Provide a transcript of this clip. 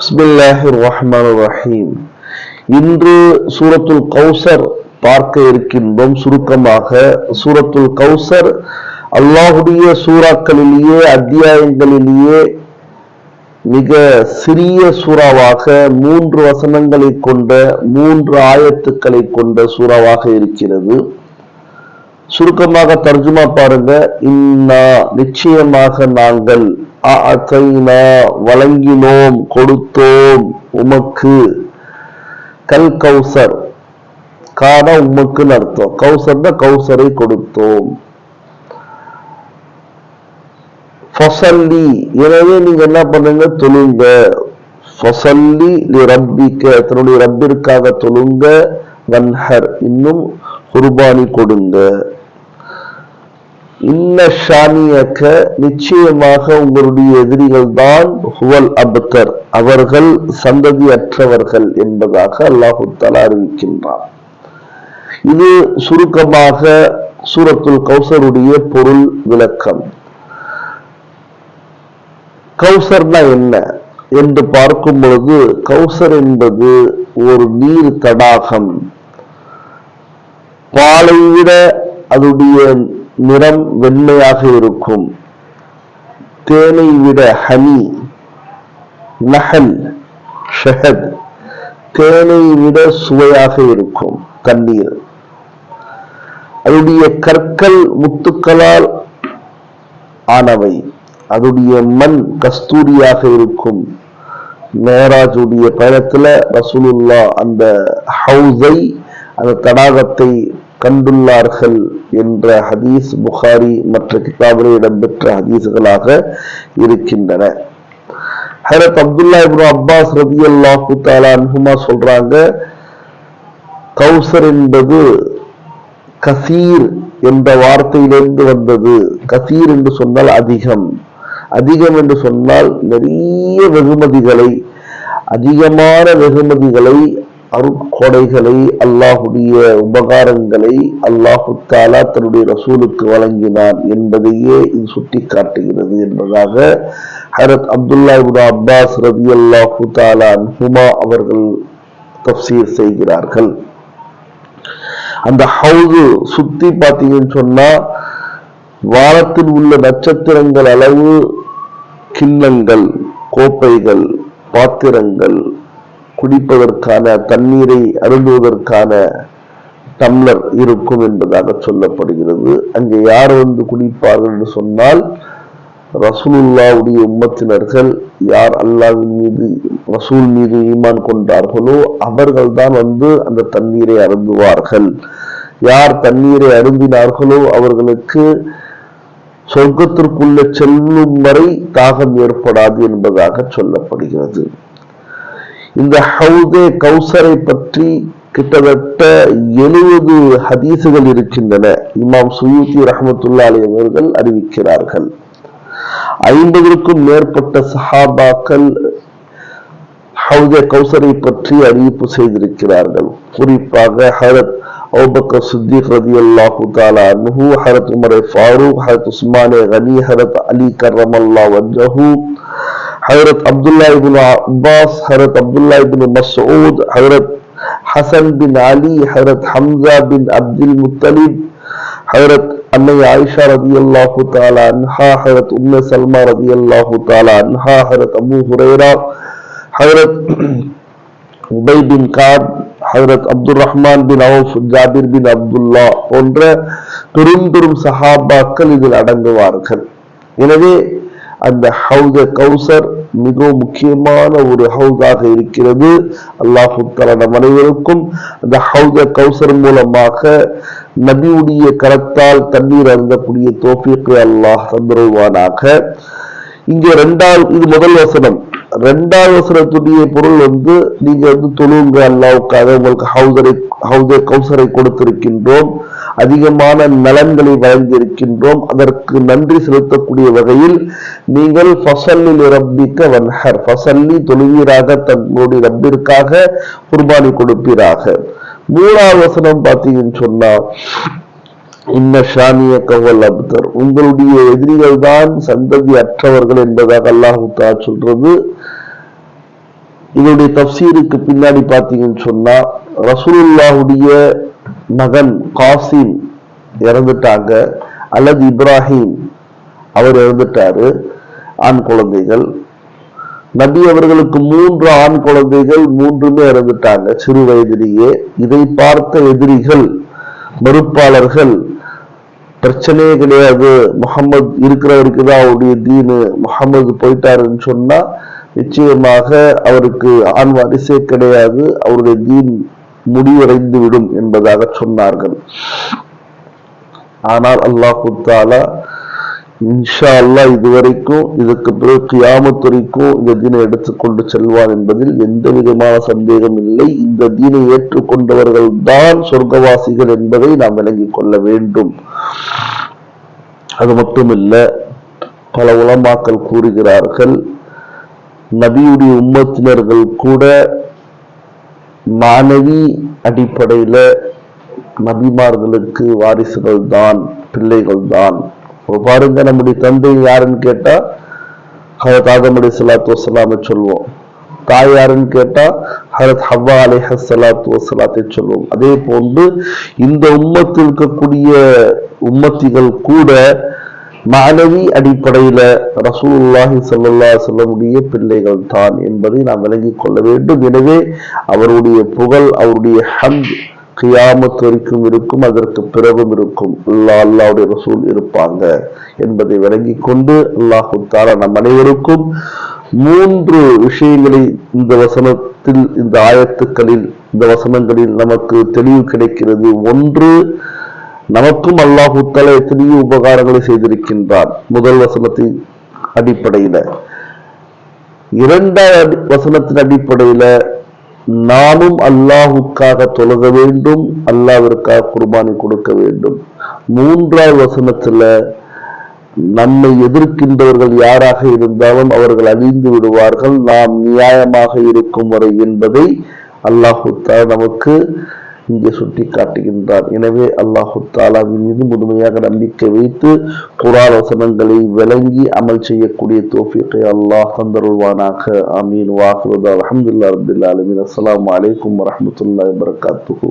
பிஸ்மில்லாஹிர் ரஹ்மானிர் ரஹீம். இன்று சூரத்துல் கௌசர் பார்க்க இருக்கின்றோம். சுருக்கமாக சூரத்துல் கௌசர் அல்லாஹுடைய சூறாக்களிலேயே அத்தியாயங்களிலேயே மிக சிறிய சூறாவாக 3 வசனங்களை கொண்ட 3 ஆயத்துக்களை கொண்ட சூறாவாக இருக்கிறது. சுருக்கமாக தர்ஜுமா பாருங்க. இன்னா நிச்சயமாக நாங்கள் வழங்கினோம் கொடுத்தோம் உமக்கு கல் கௌசர் கான உமக்கு அர்த்தம். கௌசர்னா கௌசரை கொடுத்தோம். ஃபஸல்லி எனவே நீங்க என்ன பண்ணுங்க, தொழுங்க. ஃபஸல்லி லிரப்பிக தன்னுடைய ரப்பிற்காக தொழுங்க. வன்ஹர் இன்னும் குர்பானி கொடுங்க. இன்ன ஷானியக நிச்சயமாக உங்களுடைய எதிரிகள் தான் ஹுவல் அப்தர் அவர்கள் சந்ததியற்றவர்கள் என்பதாக அல்லாஹு தஆலா அறிவிக்கின்றார். இது சுருக்கமாக சூரத்துல் கௌசருடைய பொருள் விளக்கம். கௌசர்னா என்ன என்று பார்க்கும் பொழுது, கௌசர் என்பது ஒரு நீர் தடாகம். பாலை விட அதனுடைய நிறம் வெண்மையாக இருக்கும். தேனை விட ஹனி, நஹல், ஷஹத் தேனை விட சுவையாக இருக்கும் தண்ணீர். அதனுடைய கற்கள் முத்துக்களால் ஆனவை. அதனுடைய மண் கஸ்தூரியாக இருக்கும். மேராஜுடைய பயணத்துல ரசூலுல்லாஹ் அந்த ஹவுஸை அந்த தடாகத்தை கண்டுள்ளார்கள் என்ற ஹதீஸ் புகாரி மற்ற கிதாபிலே இடம்பெற்ற ஹதீஸ்களாக இருக்கின்றன. ஹஜ்ரத் அப்துல்லா இப்னு அப்பாஸ் ரலியல்லாஹு தஆலா அன்ஹுமா சொல்றாங்க, கௌசர் என்பது கசீர் என்ற வார்த்தையிலிருந்து வந்தது. கசீர் என்று சொன்னால் அதிகம், அதிகம் என்று சொன்னால் நிறைய வெகுமதிகளை, அதிகமான வெகுமதிகளை, அருட்கொடைகளை, அல்லாஹுடைய உபகாரங்களை அல்லாஹு தஆலா தன்னுடைய ரசூலுக்கு வழங்கினான் என்பதையே இது சுட்டி காட்டுகிறது என்பதாக ஹஜ்ரத் அப்துல்லா இப்னு அப்பாஸ் ரலியல்லாஹு தஆலா அன்ஹுமா அவர்கள் தஃப்சீர் செய்கிறார்கள். அந்த ஹவுது சுத்தி பார்த்தீங்கன்னு சொன்னா வானத்தில் உள்ள நட்சத்திரங்கள் அளவு கிண்ணங்கள், கோப்பைகள், பாத்திரங்கள், குடிப்பதற்கான தண்ணீரை அருந்துவதற்கான டம்ளர் இருக்கும் என்பதாக சொல்லப்படுகிறது. அங்கே யார் வந்து குடிப்பார்கள் என்று சொன்னால், ரசூலுல்லாஹ்வுடைய உம்மத்தினர்கள் யார் அல்லாஹ்வின் மீது ரசூல் மீது ஈமான் கொண்டார்களோ அவர்கள் தான் வந்து அந்த தண்ணீரை அருந்துவார்கள். யார் தண்ணீரை அருந்தினார்களோ அவர்களுக்கு சொர்க்கத்திற்குள்ள செல்லும் வரை தாகம் ஏற்படாது என்பதாக சொல்லப்படுகிறது. இந்த ஹவுதே கௌசரை பற்றி கிட்டத்தட்ட 70 ஹதீசுகள் இருக்கின்றன. இமாம் சுயூத்தி ரஹ்மத்துல்லாஹி அலைஹி அவர்கள் அறிவிக்கிறார்கள். 50க்கும் மேற்பட்ட சஹாபாக்கள் ஹவுதே கௌசரை பற்றி அறிவிப்பு செய்திருக்கிறார்கள். குறிப்பாக ஹஜ்ரத் அபூபக்கர் சித்திக் ரலியல்லாஹு தஆலா அன்ஹு, ஹஜ்ரத் உமர் ஃபாரூக், ஹஜ்ரத் உஸ்மான் கனி, ஹஜ்ரத் அலி கர்ரமல்லாஹு வஜ்ஹஹு, ஹஜ்ரத் அப்துல்லா இப்னு அப்பாஸ், ஹஜ்ரத் அப்துல்லா இப்னு மஸ்ஊத், ஹஜ்ரத் ஹசன் பின் அலி, ஹஜ்ரத் ஹம்சா பின் அப்துல் முத்தலிப், ஹஜ்ரத் அன்னை ஆயிஷா ரலியல்லாஹு தஆலா அன்ஹா, ஹஜ்ரத் உம்மு சல்மா ரலியல்லாஹு தஆலா அன்ஹா, ஹஜ்ரத் அபூ ஹுரைரா, ஹஜ்ரத் உபை பின் காப், ஹஜ்ரத் அப்துல் ரஹ்மான் பின் அவுஃப், ஜாபிர் பின் அப்துல்லா போன்ற பெரும் சஹாபாக்கள் இதில் அடங்குவார்கள். எனவே அந்த ஹவுதே கௌசர் மிகவும் முக்கியமான ஒரு ஹவுதாக இருக்கிறது. அல்லாஹு தஆலா நம் அனைவருக்கும் அந்த ஹவுதே கௌசர் மூலமாக நபியுடைய கரத்தால் தண்ணீர் அருந்தக்கூடிய தௌஃபீக் அல்லாஹ் தந்தருவானாக. இங்கே இது முதல் வசனம். 2வது வசனத்துடைய பொருள் வந்து, நீங்க வந்து தொழுங்க அல்லாஹ்வுக்காக, உங்களுக்கு ஹவுதே கௌசரை கொடுத்திருக்கின்றோம், அதிகமான நலன்களை வழங்கியிருக்கின்றோம், அதற்கு நன்றி செலுத்தக்கூடிய வகையில் நீங்கள் ஃபஸல்லி லிரப்பிக வன்ஹர், ஃபஸல்லி தொழுவீராக, தங்களுடைய ரப்பிற்காக குர்பானி கொடுப்பீராக. 3வது வசனம் பார்த்தீங்கன்னு சொன்னா, இன்ன ஷானியக ஹுவல் அப்தர் உங்களுடைய எதிரிகள் தான் சந்ததி அற்றவர்கள் என்பதாக அல்லாஹ் தஆலா சொல்றது. இதனுடைய தப்சீருக்கு பின்னாடி பார்த்தீங்கன்னு சொன்னா, ரசூலுல்லாஹுடைய மகன் காசிம் இறந்துட்டாங்க, அல்லது இப்ராஹிம் அவர் இறந்துட்டாரு, ஆண் குழந்தைகள். நபி அவர்களுக்கு 3 ஆண் குழந்தைகள், 3மே இறந்துட்டாங்க சிறு வயதிலேயே. இதை பார்த்த எதிரிகள், மறுப்பாளர்கள், பிரச்சனையே கிடையாது, முகமது இருக்கிற வரைக்கும் தான் அவருடைய தீனு, முகமது போயிட்டாருன்னு சொன்னா நிச்சயமாக அவருக்கு ஆண் வாரிசே கிடையாது, அவருடைய தீன் முடிவடைந்து விடும் என்பதாக சொன்னார்கள். ஆனால் அல்லாஹு தஆலா இன்ஷா அல்லாஹ் இதுவரைக்கும், இதுக்கு பிறகு கியாமத் வரைக்கும் இந்த தீனை எடுத்துக்கொண்டு செல்வான் என்பதில் எந்த விதமான சந்தேகம் இல்லை. இந்த தீனை ஏற்றுக்கொண்டவர்கள் தான் சொர்க்கவாசிகள் என்பதை நாம் விளங்கிக் கொள்ள வேண்டும். அது மட்டுமில்ல, பல உலமாக்கள் கூறுகிறார்கள், நபியுடைய உம்மத்தினர்கள் கூட மாணவி அடிப்படையில நபிமார்களுக்கு வாரிசுகள் தான், பிள்ளைகள் தான். பாருங்க, நம்முடைய தந்தை யாருன்னு கேட்டா ஹஜரத் ஆதம் அலைஹிஸ்ஸலாத்து வஸ்ஸலாமை சொல்வோம். தாய் யாருன்னு கேட்டா ஹஜரத் ஹவ்வா அலைஹிஸ்ஸலாத்து வஸ்ஸலாத்தை சொல்வோம். அதே போன்று இந்த உம்மத்தில் இருக்கக்கூடிய உம்மத்திகள் கூட மாணவி அடிப்படையில ரசூலுல்லாஹி ஸல்லல்லாஹு அலைஹி வஸல்லம் பிள்ளைகள் தான் என்பதை நாம் விளங்கிக் கொள்ள வேண்டும். எனவே அவருடைய புகழ், அவருடைய ஹம்த் கியாமத் வரைக்கும் இருக்கும், அதற்கு பிறகும் இருக்கும். அல்லாஹ்வுடைய ரசூல் இருப்பாங்க என்பதை விளங்கிக் கொண்டு அல்லாஹு தஆலா நம் அனைவருக்கும் 3 விஷயங்களை இந்த வசனத்தில், இந்த ஆயத்துக்களில், இந்த வசனங்களில் நமக்கு தெளிவு கிடைக்கிறது. ஒன்று, நமக்கும் அல்லாஹு தஆலா எத்தனையோ உபகாரங்களை செய்திருக்கின்றான் முதல் வசனத்தின் அடிப்படையில. 2வது வசனத்தின் அடிப்படையில நாமும் அல்லாஹுக்காக தொழுக வேண்டும், அல்லாஹ்விற்காக குர்பானி கொடுக்க வேண்டும். 3வது வசனத்துல நம்மை எதிர்க்கின்றவர்கள் யாராக இருந்தாலும் அவர்கள் அழிந்து விடுவார்கள், நாம் நியாயமாக இருக்கும் வரை என்பதை அல்லாஹு தஆலா நமக்கு இங்கே சுட்டி காட்டுகின்றார். எனவே அல்லாஹு தஆலாவின் மீது முழுமையாக நம்பிக்கை வைத்து குர்ஆன் வசனங்களை விளங்கி அமல் செய்யக்கூடிய தௌஃபீகை அல்லாஹ் தந்தருள்வானாக. ஆமீன். வாஹிரு தஅவானா அல்ஹம்துலில்லாஹி ரப்பில் ஆலமீன். அஸ்ஸலாமு அலைக்கும் வரஹ்மத்துல்லாஹி வபரகாத்துஹு.